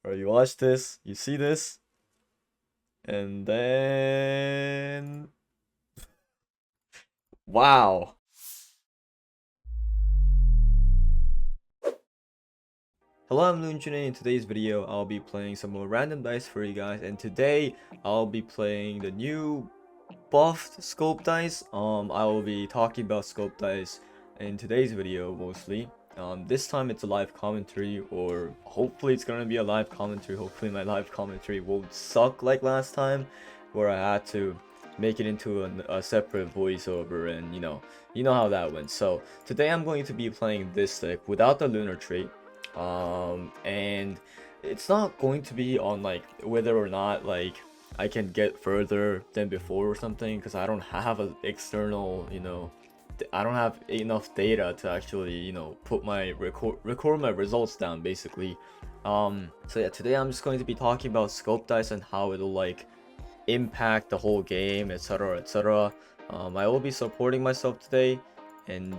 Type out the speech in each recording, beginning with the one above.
Or you watch this, you see this, and then wow. Hello, I'm LuNEJuNE. In today's video, I'll be playing some more random dice for you guys, and today I'll be playing the new buffed scope dice. I will be talking about scope dice in today's video mostly. This time it's a live commentary, or hopefully it's gonna be a live commentary. Hopefully my live commentary won't suck like last time, where I had to make it into a separate voiceover, and you know how that went. So today I'm going to be playing this deck without the lunar trait, and it's not going to be on like whether or not like I can get further than before or something, because I don't have an external, I don't have enough data to actually, put my record my results down basically. So yeah, today I'm just going to be talking about scope dice and how it'll like impact the whole game, etc, etc. I will be supporting myself today, and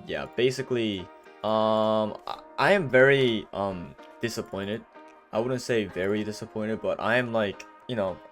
yeah, basically I am very disappointed. I wouldn't say very disappointed, but I am like,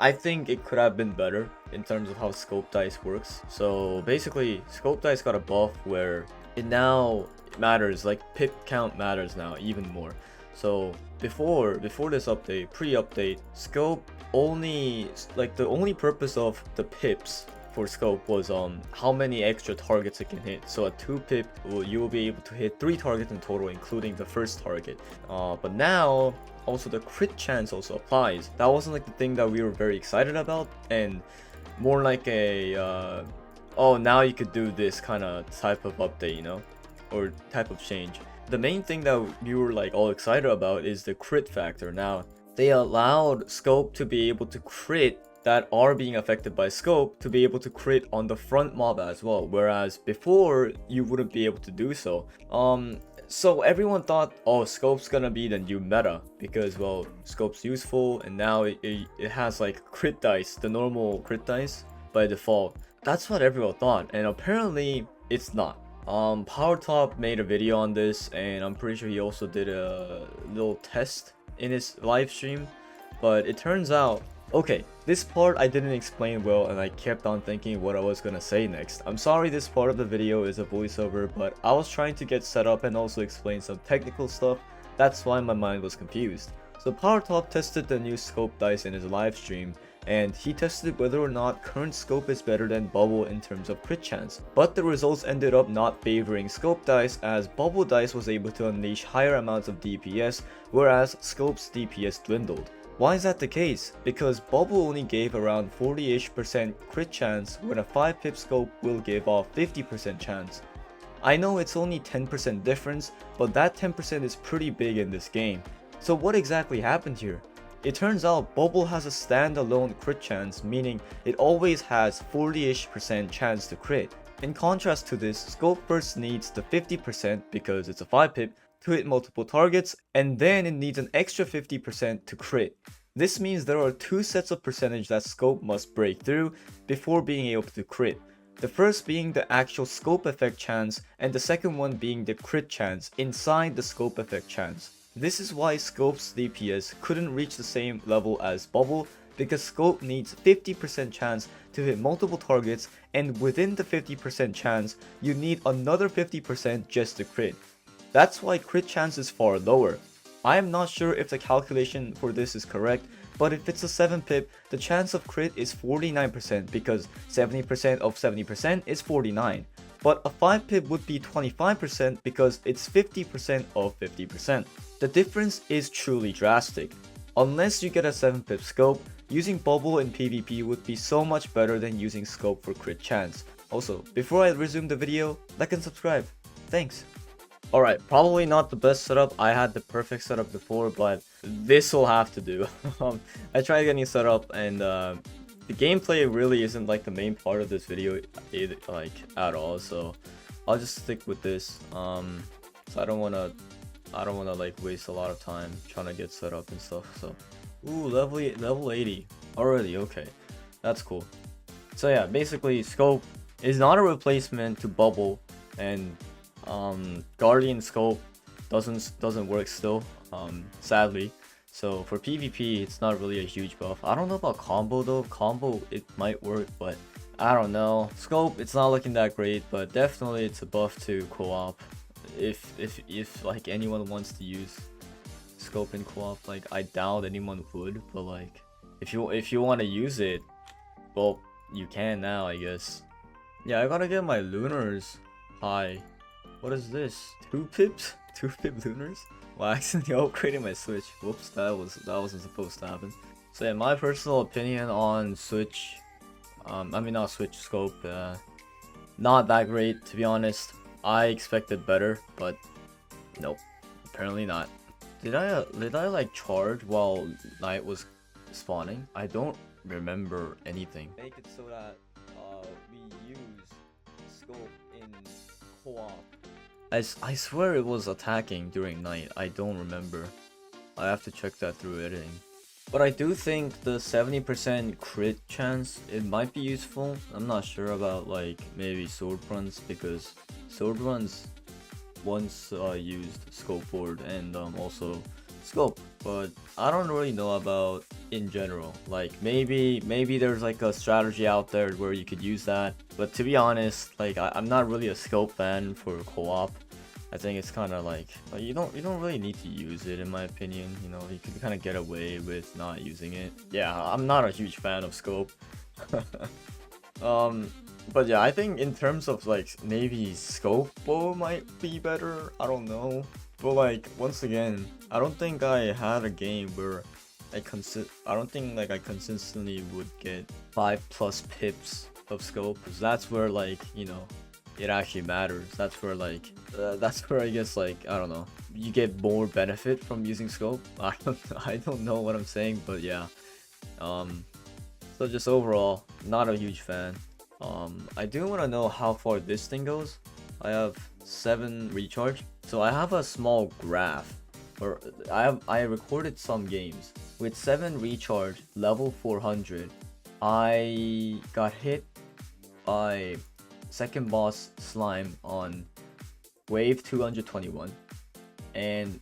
I think it could have been better in terms of how scope dice works. So basically, scope dice got a buff where it now matters, like pip count matters now even more. So before this update, pre-update, scope only, like the only purpose of the pips for scope was how many extra targets it can hit. So a 2 pip, you will be able to hit 3 targets in total, including the first target. But now also the crit chance also applies. That wasn't like the thing that we were very excited about, and more like a oh, now you could do this kind of type of update, or type of change. The main thing that we were like all excited about is the crit factor. Now they allowed scope to be able to crit that are being affected by scope to be able to crit on the front mob as well, whereas before you wouldn't be able to do so. So everyone thought, oh, scope's gonna be the new meta because, well, scope's useful, and now it has like crit dice, the normal crit dice by default. That's what everyone thought, and apparently it's not. PowerTop made a video on this, and I'm pretty sure he also did a little test in his live stream, but it turns out, okay, this part I didn't explain well, and I kept on thinking what I was gonna say next. I'm sorry this part of the video is a voiceover, but I was trying to get set up and also explain some technical stuff. That's why my mind was confused. So PowerTop tested the new scope dice in his live stream, and he tested whether or not current scope is better than bubble in terms of crit chance. But the results ended up not favoring scope dice, as bubble dice was able to unleash higher amounts of DPS, whereas scope's DPS dwindled. Why is that the case? Because bubble only gave around 40ish% crit chance, when a 5 pip scope will give off 50% chance. I know it's only 10% difference, but that 10% is pretty big in this game. So what exactly happened here? It turns out bubble has a standalone crit chance, meaning it always has 40ish% chance to crit. In contrast to this, scope first needs the 50% because it's a 5 pip to hit multiple targets, and then it needs an extra 50% to crit. This means there are 2 sets of percentage that scope must break through before being able to crit. The first being the actual scope effect chance, and the second one being the crit chance inside the scope effect chance. This is why scope's DPS couldn't reach the same level as bubble, because scope needs 50% chance to hit multiple targets, and within the 50% chance, you need another 50% just to crit. That's why crit chance is far lower. I am not sure if the calculation for this is correct, but if it's a 7 pip, the chance of crit is 49% because 70% of 70% is 49. But a 5 pip would be 25% because it's 50% of 50%. The difference is truly drastic. Unless you get a 7 pip scope, using bubble in PvP would be so much better than using scope for crit chance. Also, before I resume the video, like and subscribe. Thanks. Alright, probably not the best setup. I had the perfect setup before, but this will have to do. I tried getting set up, and the gameplay really isn't like the main part of this video like at all, so I'll just stick with this. So I don't wanna like waste a lot of time trying to get set up and stuff. So ooh, level 80 already. Okay, that's cool. So yeah, basically scope is not a replacement to bubble, and Guardian scope doesn't work still, sadly. So for PvP, it's not really a huge buff. I don't know about combo though. Combo, it might work, but I don't know. Scope, it's not looking that great, but definitely it's a buff to co-op. If like anyone wants to use scope in co-op, like I doubt anyone would, but like if you want to use it, well, you can now, I guess. Yeah, I gotta get my lunars high. What is this? 2 pips? 2 pip lunars? Well, I accidentally upgraded my Switch. Whoops, that wasn't supposed to happen. So yeah, my personal opinion on Switch, I mean not Switch, Scope, not that great to be honest. I expected better, but nope, apparently not. Did I like charge while night was spawning? I don't remember anything. Make it so that we use scope in co-op. I swear it was attacking during night. I don't remember. I have to check that through editing. But I do think the 70% crit chance, it might be useful. I'm not sure about like maybe sword runs, because sword runs once used scope board and also scope, but I don't really know about in general. Like maybe there's like a strategy out there where you could use that, but to be honest, like I'm not really a scope fan for co-op. I think it's kind of like you don't really need to use it in my opinion. You know, you can kind of get away with not using it. Yeah, I'm not a huge fan of scope. But yeah, I think in terms of like maybe scope might be better. I don't know. But like once again, I don't think I had a game where I don't think like I consistently would get 5+ pips of scope, because that's where like, you know, it actually matters. That's where like that's where I guess like, I don't know, you get more benefit from using scope. I don't know what I'm saying, but yeah. So just overall, not a huge fan. I do want to know how far this thing goes. I have 7 recharge, so I have a small graph, or I recorded some games with 7 recharge, level 400. I got hit by second boss slime on wave 221, and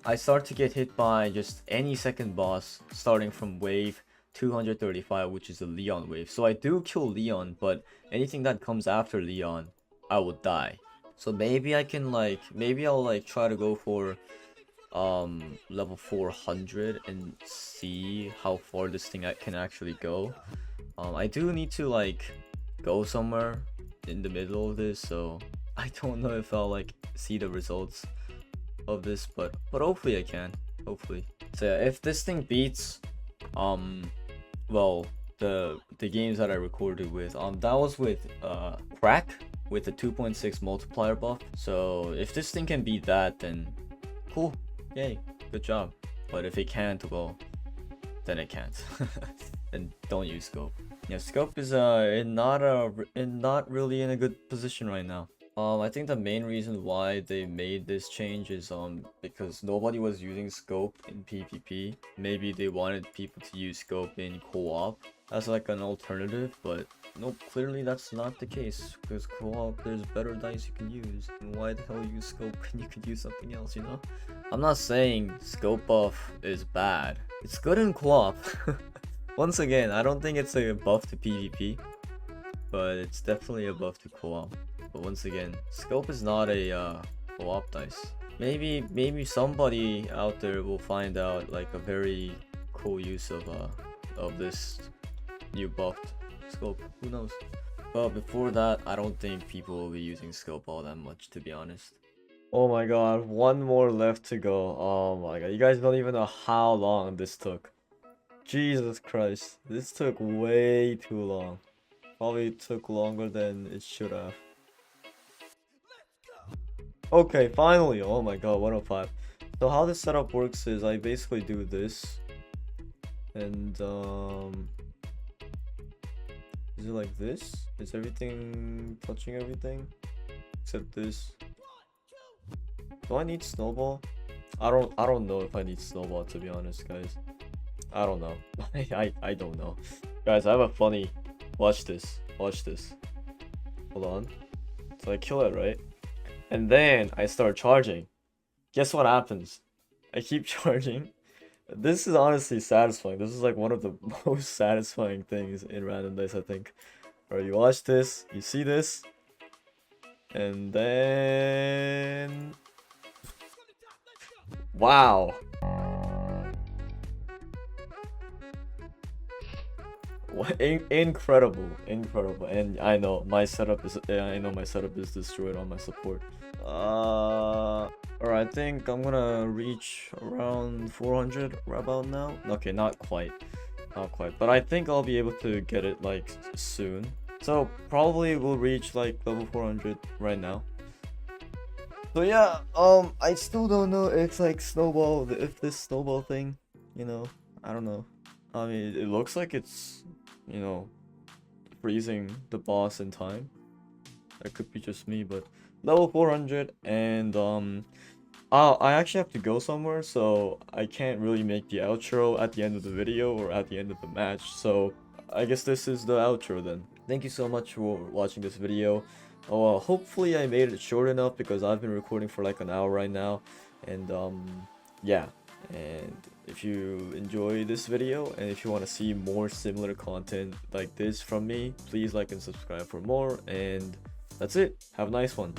I start to get hit by just any second boss starting from wave 235, which is a Leon wave. So I do kill Leon, but anything that comes after Leon, I will die. So maybe I can like, maybe I'll like try to go for level 400 and see how far this thing can actually go. I do need to like go somewhere in the middle of this, so I don't know if I'll like see the results of this, but hopefully I can, hopefully. So yeah, if this thing beats well, the games that I recorded with, that was with crack with the 2.6 multiplier buff. So if this thing can beat that, then cool, yay, good job. But if it can't, well, then it can't. Then don't use scope. Yeah, scope is not really in a good position right now. I think the main reason why they made this change is because nobody was using scope in PvP. Maybe they wanted people to use scope in co-op as like an alternative, but no, clearly that's not the case, because co-op there's better dice you can use. And why the hell use scope when you could use something else, you know? I'm not saying scope buff is bad. It's good in co-op. Once again, I don't think it's a buff to PvP, but it's definitely a buff to co-op. But once again, scope is not a co-op dice. Maybe somebody out there will find out like a very cool use of this new buffed scope. Who knows? But before that, I don't think people will be using scope all that much, to be honest. Oh my god, one more left to go. Oh my god, you guys don't even know how long this took. Jesus Christ, this took way too long. Probably took longer than it should have. Okay, finally. Oh my god, 105. So how this setup works is I basically do this, and is it like this? Is everything touching everything except this? Do I need snowball? I don't know if I need snowball, to be honest, guys. I don't know. I don't know. Guys, I have a funny. Watch this. Watch this. Hold on. So I kill it, right? And then I start charging. Guess what happens? I keep charging. This is honestly satisfying. This is like one of the most satisfying things in random dice, I think. Alright, you watch this, you see this, and then... Wow! Incredible, incredible. And I know my setup is destroyed on my support. Or I think I'm gonna reach around 400 about now. Okay, not quite, but I think I'll be able to get it like soon. So probably we'll reach like level 400 right now. So yeah, I still don't know if like if this snowball thing, I don't know. I mean, it looks like it's, freezing the boss in time. That could be just me, but level 400, and I actually have to go somewhere, so I can't really make the outro at the end of the video or at the end of the match. So I guess this is the outro then. Thank you so much for watching this video. Hopefully I made it short enough because I've been recording for like an hour right now, and yeah. And if you enjoy this video and if you want to see more similar content like this from me, please like and subscribe for more, and that's it. Have a nice one.